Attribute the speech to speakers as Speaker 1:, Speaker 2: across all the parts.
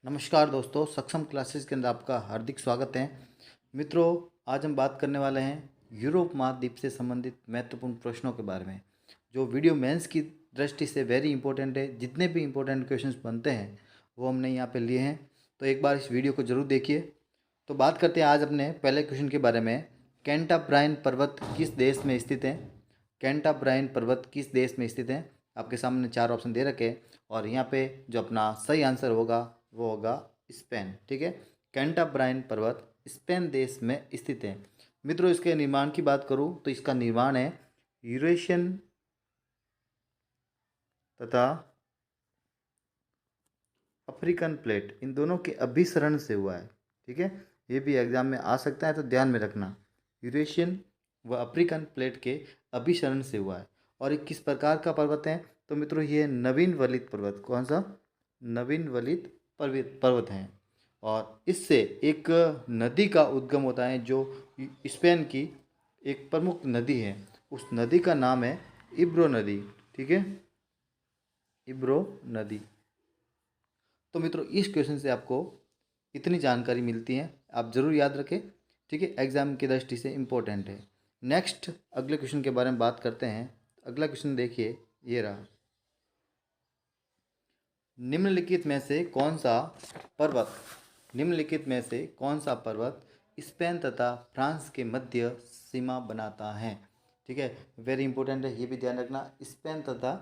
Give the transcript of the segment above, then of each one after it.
Speaker 1: नमस्कार दोस्तों, सक्षम क्लासेस के अंदर आपका हार्दिक स्वागत है। मित्रों, आज हम बात करने वाले हैं यूरोप महाद्वीप से संबंधित महत्वपूर्ण प्रश्नों के बारे में, जो वीडियो मेंस की दृष्टि से वेरी इंपॉर्टेंट है। जितने भी इंपॉर्टेंट क्वेश्चंस बनते हैं वो हमने यहाँ पे लिए हैं, तो एक बार इस वीडियो को जरूर देखिए। तो बात करते हैं आज अपने पहले क्वेश्चन के बारे में। कैंटाब्राइन पर्वत किस देश में स्थित है? कैंटाब्राइन पर्वत किस देश में स्थित है? आपके सामने चार ऑप्शन दे रखे हैं और यहाँ पे जो अपना सही आंसर होगा वो होगा स्पेन। ठीक है, कैंटाब्राइन पर्वत स्पेन देश में स्थित है। मित्रों, इसके निर्माण की बात करूँ तो इसका निर्माण है यूरेशियन तथा अफ्रीकन प्लेट, इन दोनों के अभिसरण से हुआ है। ठीक है, ये भी एग्जाम में आ सकता है, तो ध्यान में रखना। यूरेशियन व अफ्रीकन प्लेट के अभिसरण से हुआ है। और ये किस प्रकार का पर्वत है? तो मित्रों, ये नवीन वलित पर्वत। कौन सा? नवीन वलित पर्वत हैं। और इससे एक नदी का उद्गम होता है, जो स्पेन की एक प्रमुख नदी है। उस नदी का नाम है इब्रो नदी। ठीक है, इब्रो नदी। तो मित्रों, इस क्वेश्चन से आपको इतनी जानकारी मिलती है, आप ज़रूर याद रखें। ठीक है, एग्जाम की दृष्टि से इम्पोर्टेंट है। नेक्स्ट अगले क्वेश्चन के बारे में बात करते हैं। अगला क्वेश्चन देखिए, ये रहा। निम्नलिखित में से कौन सा पर्वत निम्नलिखित में से कौन सा पर्वत स्पेन तथा फ्रांस के मध्य सीमा बनाता है? ठीक है, वेरी इंपॉर्टेंट है, ये भी ध्यान रखना। स्पेन तथा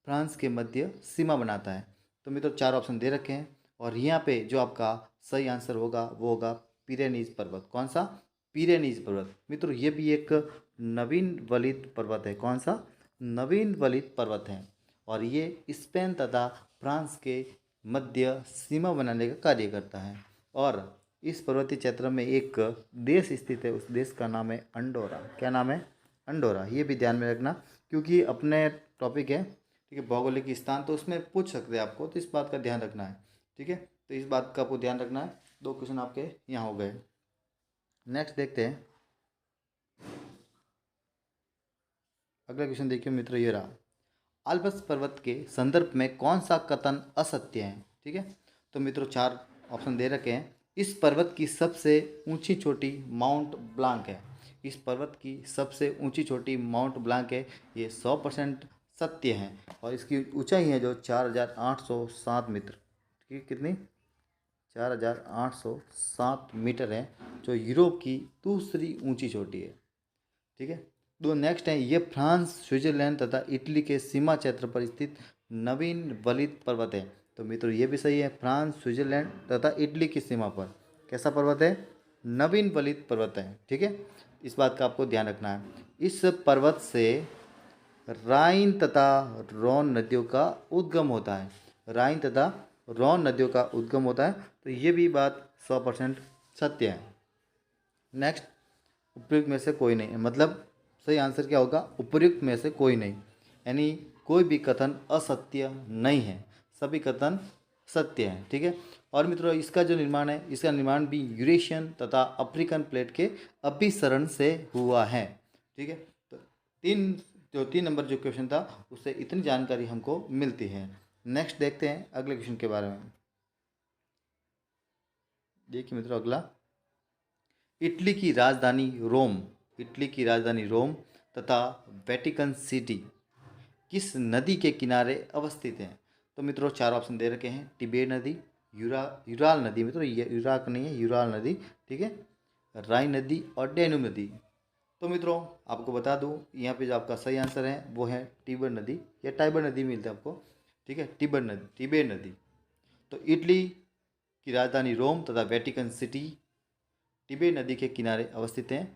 Speaker 1: फ्रांस के मध्य सीमा बनाता है। तो मित्रों, चार ऑप्शन दे रखे हैं और यहाँ पे जो आपका सही आंसर होगा वो होगा पिरेनीज पर्वत। कौन सा? पिरेनीज पर्वत। मित्रों, ये भी एक नवीन वलित पर्वत है। कौन सा? नवीन वलित पर्वत है और ये स्पेन तथा फ्रांस के मध्य सीमा बनाने का कार्य करता है। और इस पर्वतीय क्षेत्र में एक देश स्थित है, उस देश का नाम है अंडोरा। क्या नाम है? अंडोरा। ये भी ध्यान में रखना, क्योंकि अपने टॉपिक है, ठीक है, भौगोलिक स्थान, तो उसमें पूछ सकते हैं आपको, तो इस बात का ध्यान रखना है। ठीक है, तो इस बात का आपको ध्यान रखना है। दो क्वेश्चन आपके यहाँ हो गए। नेक्स्ट देखते हैं। अगला क्वेश्चन देखिए मित्र, ये रहा। आल्प्स पर्वत के संदर्भ में कौन सा कथन असत्य है? ठीक है, तो मित्रों, चार ऑप्शन दे रखे हैं। इस पर्वत की सबसे ऊंची चोटी माउंट ब्लांक है। इस पर्वत की सबसे ऊंची चोटी माउंट ब्लांक है, ये 100% सत्य है। और इसकी ऊंचाई है जो 4807 मीटर। ठीक है, कितनी? 4807 मीटर है, जो यूरोप की दूसरी ऊंची चोटी है। ठीक है, दो नेक्स्ट है। ये फ्रांस, स्विट्जरलैंड तथा इटली के सीमा क्षेत्र पर स्थित नवीन वलित पर्वत है। तो मित्रों, ये भी सही है, फ्रांस, स्विट्जरलैंड तथा इटली की सीमा पर कैसा पर्वत है? नवीन वलित पर्वत है। ठीक है, इस बात का आपको ध्यान रखना है। इस पर्वत से राइन तथा रॉन नदियों का उद्गम होता है। राइन तथा रॉन नदियों का उद्गम होता है, तो ये भी बात 100% सत्य है। नेक्स्ट, उपयुक्त में से कोई नहीं, मतलब सही आंसर क्या होगा? उपयुक्त में से कोई नहीं, यानी कोई भी कथन असत्य नहीं है, सभी कथन सत्य हैं। ठीक है, और मित्रों, इसका जो निर्माण है, इसका निर्माण भी यूरेशियन तथा अफ्रीकन प्लेट के अभिसरण से हुआ है। ठीक है, तो तीन नंबर जो क्वेश्चन था, उससे इतनी जानकारी हमको मिलती है। नेक्स्ट देखते हैं अगले क्वेश्चन के बारे में। देखिए मित्रों, अगला। इटली की राजधानी रोम इटली की राजधानी रोम तथा वेटिकन सिटी किस नदी के किनारे अवस्थित है? तो मित्रों, चार ऑप्शन दे रखे हैं। टिबेर नदी, यूराल नदी, मित्रों ये यूराक नहीं है, यूराल नदी। ठीक है, राइन नदी और डेन्यूब नदी। तो मित्रों, आपको बता दूं, यहाँ पे जो आपका सही आंसर है वो है टिबर नदी या टाइबर नदी मिलता है आपको। ठीक है, टिबेर नदी। तो इटली की राजधानी रोम तथा वेटिकन सिटी टिबेर नदी के किनारे अवस्थित हैं।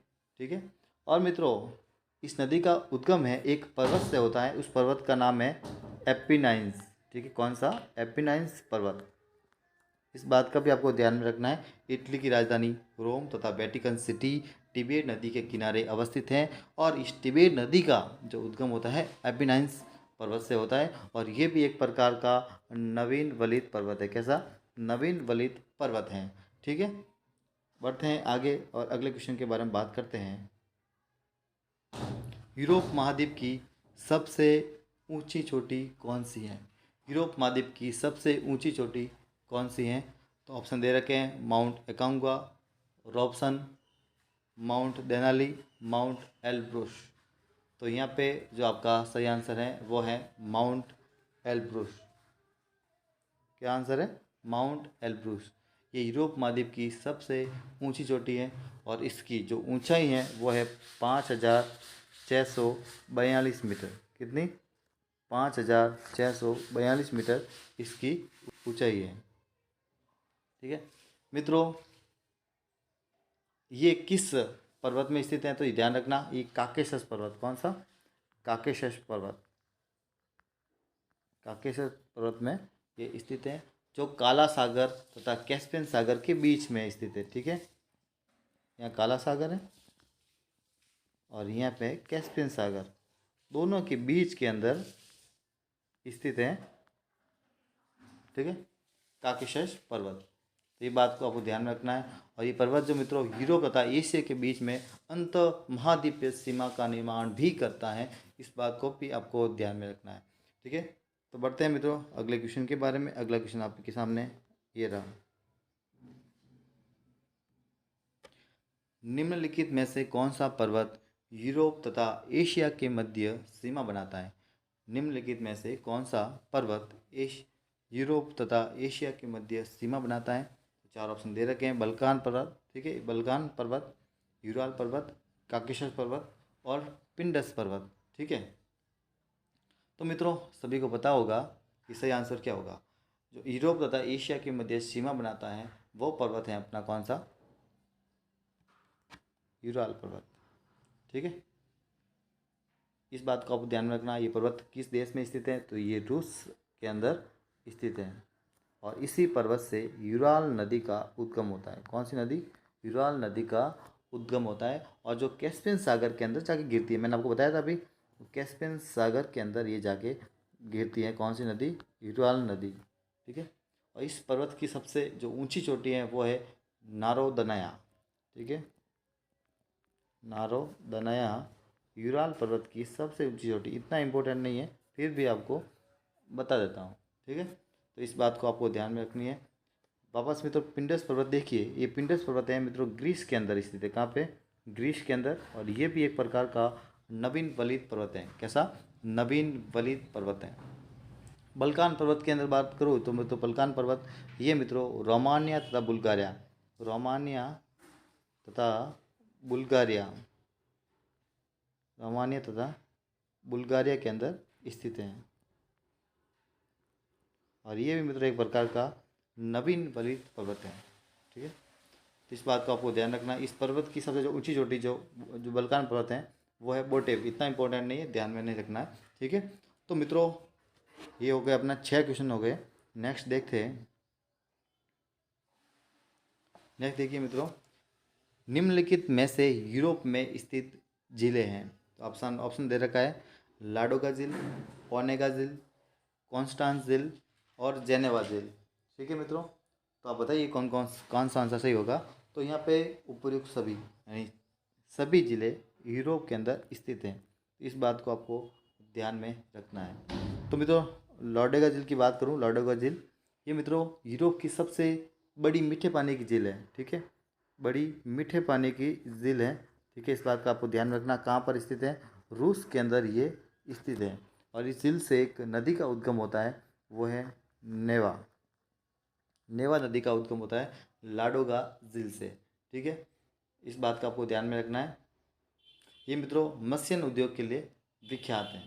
Speaker 1: ठीक है, और मित्रों, इस नदी का उद्गम है एक पर्वत से होता है, उस पर्वत का नाम है एपिनाइन्स। ठीक है, कौन सा? एपिनाइन्स पर्वत। इस बात का भी आपको ध्यान में रखना है। इटली की राजधानी रोम तथा वेटिकन सिटी टिबेर नदी के किनारे अवस्थित हैं, और इस टिबेर नदी का जो उद्गम होता है एपिनाइन्स पर्वत से होता है, और ये भी एक प्रकार का नवीन वलित पर्वत है। कैसा? नवीन वलित पर्वत है। ठीक है, बढ़ते हैं आगे और अगले क्वेश्चन के बारे में बात करते हैं। यूरोप महाद्वीप की सबसे ऊंची चोटी कौन सी है? यूरोप महाद्वीप की सबसे ऊंची चोटी कौन सी है? तो ऑप्शन दे रखे हैं mount एकांगुआ, Robson, mount Denali, mount Elbrus. तो यहाँ पे जो आपका सही आंसर है वो है माउंट एलब्रुस। क्या आंसर है? Mount Elbrus. ये यूरोप महाद्वीप की सबसे ऊंची चोटी है और इसकी जो ऊंचाई है वो है 5,642 मीटर। कितनी? 5,642 मीटर इसकी ऊंचाई है। ठीक है मित्रों, ये किस पर्वत में स्थित है? तो ये ध्यान रखना, ये काकेशस पर्वत। कौन सा? काकेशस पर्वत। काकेशस पर्वत में ये स्थित है, जो काला सागर तथा कैस्पियन सागर के बीच में स्थित है। ठीक है, यहाँ काला सागर है और यहाँ पे कैस्पियन सागर, दोनों के बीच के अंदर स्थित है। ठीक है, काकेशस पर्वत। तो ये बात को आपको ध्यान में रखना है। और ये पर्वत जो मित्रों यूरोप तथा एशिया के बीच में अंत महाद्वीपीय सीमा का निर्माण भी करता है, इस बात को भी आपको ध्यान में रखना है। ठीक है, तो बढ़ते हैं मित्रों अगले क्वेश्चन के बारे में। अगला क्वेश्चन आपके सामने ये रहा। निम्नलिखित में से कौन सा पर्वत यूरोप तथा एशिया के मध्य सीमा बनाता है? निम्नलिखित में से कौन सा पर्वत यूरोप तथा एशिया के मध्य सीमा बनाता है? चार ऑप्शन दे रखे हैं। बल्कान पर्वत, ठीक है, बल्कान पर्वत, यूराल पर्वत, काकेशस पर्वत और पिंडस पर्वत। ठीक है, तो मित्रों सभी को पता होगा कि सही आंसर क्या होगा। जो यूरोप तथा एशिया के मध्य सीमा बनाता है वो पर्वत है अपना कौन सा? यूराल पर्वत। ठीक है, इस बात को आपको ध्यान में रखना। ये पर्वत किस देश में स्थित है? तो ये रूस के अंदर स्थित है और इसी पर्वत से यूराल नदी का उद्गम होता है। कौन सी नदी? यूराल नदी का उद्गम होता है और जो कैस्पियन सागर के अंदर जाके गिरती है। मैंने आपको बताया था अभी, कैस्पियन सागर के अंदर ये जाके गिरती है। कौन सी नदी? यूराल नदी। ठीक है, और इस पर्वत की सबसे जो ऊंची चोटी है वो है नारोदनाया। ठीक है, नारोदनाया यूराल पर्वत की सबसे ऊंची चोटी। इतना इम्पोर्टेंट नहीं है, फिर भी आपको बता देता हूँ। ठीक है, तो इस बात को आपको ध्यान में रखनी है। वापस मित्रों पिंडस पर्वत देखिए, ये पिंडस पर्वत है मित्रों ग्रीस के अंदर स्थित है। कहाँ पे? ग्रीस के अंदर। और ये भी एक प्रकार का नवीन वलित पर्वत है। कैसा? नवीन वलित पर्वत है। बल्कान पर्वत के अंदर बात करूँ तो मित्रों बल्कान पर्वत ये मित्रों रोमानिया तथा बुल्गारिया, रोमानिया तथा बुल्गारिया, रोमानिया तथा बुल्गारिया के अंदर स्थित है। और ये भी मित्रों एक प्रकार का नवीन वलित पर्वत है। ठीक है, तो इस बात को आपको ध्यान रखना। इस पर्वत की सबसे जो ऊंची चोटी जो जो बल्कान पर्वत है वो है बोटेव। इतना इंपॉर्टेंट नहीं है, ध्यान में नहीं रखना है। ठीक है, तो मित्रों ये हो गया अपना 6 क्वेश्चन हो गए। नेक्स्ट देखते हैं। नेक्स्ट देखिए मित्रों, निम्नलिखित में से यूरोप में स्थित जिले हैं। तो ऑप्शन ऑप्शन दे रखा है लाडोगा झील, ओनेगा झील, कॉन्स्टांस झील और जेनेवा झील। ठीक है मित्रों, तो आप बताइए कौन सा आंसर सही होगा। तो यहाँ पे उपयुक्त सभी यानी सभी जिले यूरोप के अंदर स्थित हैं। इस बात को आपको ध्यान में रखना है। तो मित्रों लॉडोगा झील की बात करूँ, लॉडोगा झील ये मित्रों यूरोप की सबसे बड़ी मीठे पानी की झील है। ठीक है, बड़ी मीठे पानी की झील है। ठीक है, इस बात का आपको ध्यान रखना। कहाँ पर स्थित है? रूस के अंदर ये स्थित है और इस झील से एक नदी का उद्गम होता है, वो है नेवा। नेवा नदी का उद्गम होता है लाडोगा झील से। ठीक है, इस बात का आपको ध्यान में रखना है। ये मित्रों मत्स्य उद्योग के लिए विख्यात है।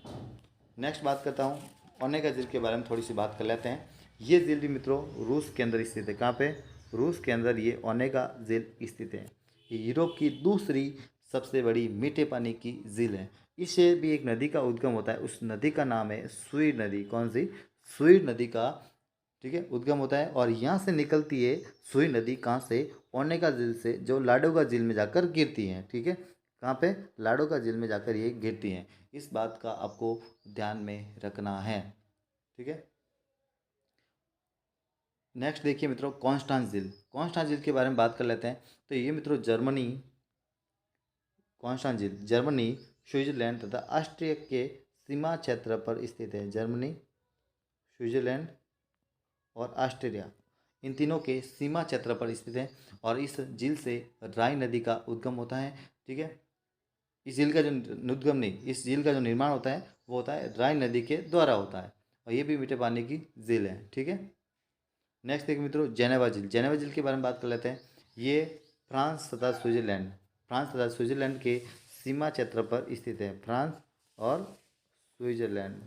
Speaker 1: नेक्स्ट बात करता हूँ ओनेगा झील के बारे में, थोड़ी सी बात कर लेते हैं। ये झील भी मित्रों रूस के अंदर स्थित है। कहाँ पे? रूस के अंदर ये ओनेगा झील स्थित है। ये यूरोप की दूसरी सबसे बड़ी मीठे पानी की झील है। इससे भी एक नदी का उद्गम होता है, उस नदी का नाम है स्वीड नदी। कौन सी? स्वीड नदी का, ठीक है, उद्गम होता है और यहाँ से निकलती है सुई नदी। कहाँ से? ओनेगा झील से, जो लाडोगा झील में जाकर गिरती हैं। ठीक है, कहाँ पे? लाडोगा झील में जाकर ये गिरती हैं। इस बात का आपको ध्यान में रखना है। ठीक है, नेक्स्ट देखिए मित्रों कॉन्स्टांस झील। कॉन्स्टांस झील के बारे में बात कर लेते हैं। तो ये मित्रों जर्मनी, कॉन्स्टांस झील जर्मनी, स्विट्जरलैंड तथा ऑस्ट्रिया के सीमा क्षेत्र पर स्थित है। जर्मनी, स्विट्जरलैंड और ऑस्ट्रिया, इन तीनों के सीमा क्षेत्र पर स्थित है और इस झील से राइन नदी का उद्गम होता है। ठीक है, इस झील का जो उद्गम नहीं, इस झील का जो निर्माण होता है वो होता है राइन नदी के द्वारा होता है और ये भी मीठे पानी की झील है। ठीक है, नेक्स्ट देखिए मित्रों, जेनेवा झील। जेनेवा झील के बारे में बात कर लेते हैं। ये फ्रांस तथा स्विट्जरलैंड के सीमा क्षेत्र पर स्थित है। फ्रांस और स्विट्जरलैंड,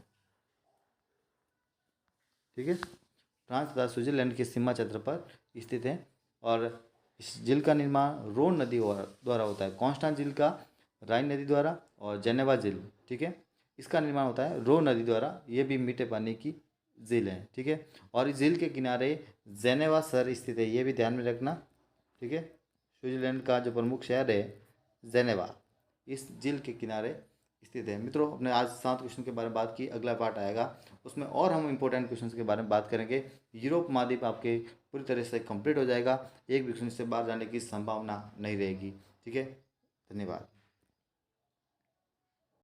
Speaker 1: ठीक है, फ्रांस तथा स्विट्जरलैंड के सीमा क्षेत्र पर स्थित है और इस झील का निर्माण रोन नदी द्वारा होता है। कॉन्स्टांस झील का राइन नदी द्वारा और जेनेवा झील, ठीक है, इसका निर्माण होता है रोन नदी द्वारा। ये भी मीठे पानी की झील है। ठीक है, और इस झील के किनारे जेनेवा शहर स्थित है, ये भी ध्यान में रखना। ठीक है, स्विट्जरलैंड का जो प्रमुख शहर है जेनेवा, इस झील के किनारे स्थित है। मित्रों, अपने आज 7 क्वेश्चन के बारे में बात की। अगला पार्ट आएगा, उसमें और हम इंपॉर्टेंट क्वेश्चन के बारे में बात करेंगे। यूरोप महाद्वीप आपके पूरी तरह से कंप्लीट हो जाएगा, एक भी क्वेश्चन से बाहर जाने की संभावना नहीं रहेगी। ठीक है, धन्यवाद।